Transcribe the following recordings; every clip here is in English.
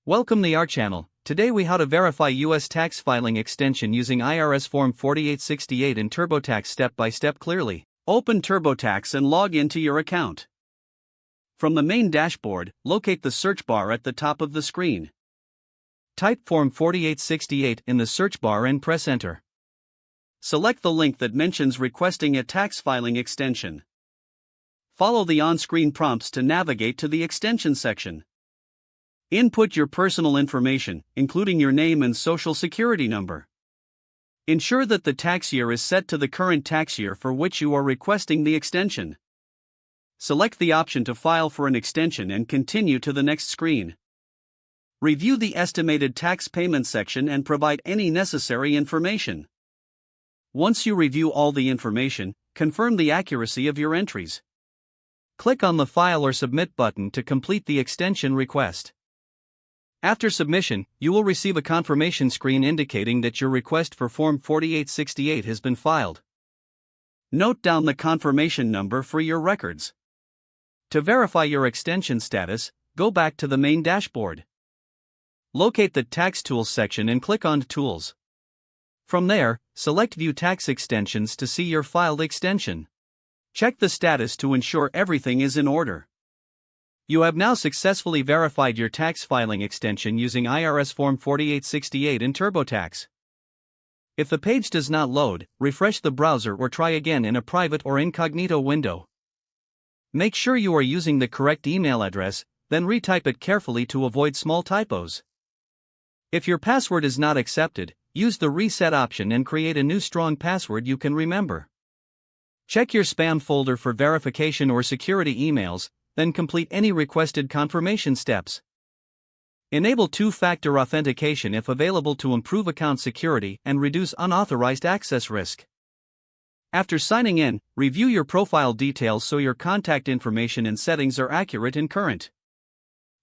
Welcome to our channel. Today we how to verify US tax filing extension using IRS Form 4868 in TurboTax step by step clearly. Open TurboTax and log into your account. From the main dashboard, locate the search bar at the top of the screen. Type Form 4868 in the search bar and press enter. Select the link that mentions requesting a tax filing extension. Follow the on-screen prompts to navigate to the extension section. Input your personal information, including your name and social security number. Ensure that the tax year is set to the current tax year for which you are requesting the extension. Select the option to file for an extension and continue to the next screen. Review the estimated tax payment section and provide any necessary information. Once you review all the information, confirm the accuracy of your entries. Click on the File or Submit button to complete the extension request. After submission, you will receive a confirmation screen indicating that your request for Form 4868 has been filed. Note down the confirmation number for your records. To verify your extension status, go back to the main dashboard. Locate the Tax Tools section and click on Tools. From there, select View Tax Extensions to see your filed extension. Check the status to ensure everything is in order. You have now successfully verified your tax filing extension using IRS Form 4868 in TurboTax. If the page does not load, refresh the browser or try again in a private or incognito window. Make sure you are using the correct email address, then retype it carefully to avoid small typos. If your password is not accepted, use the reset option and create a new strong password you can remember. Check your spam folder for verification or security emails, then complete any requested confirmation steps. Enable two-factor authentication if available to improve account security and reduce unauthorized access risk. After signing in, review your profile details so your contact information and settings are accurate and current.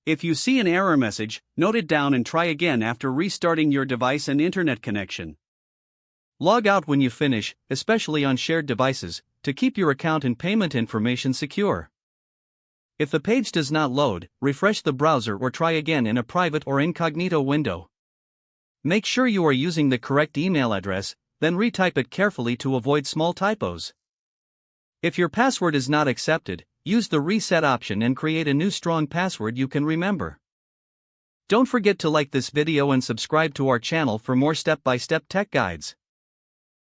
If you see an error message, note it down and try again after restarting your device and internet connection. Log out when you finish, especially on shared devices, to keep your account and payment information secure. If the page does not load, refresh the browser or try again in a private or incognito window. Make sure you are using the correct email address, then retype it carefully to avoid small typos. If your password is not accepted, use the reset option and create a new strong password you can remember. Don't forget to like this video and subscribe to our channel for more step-by-step tech guides.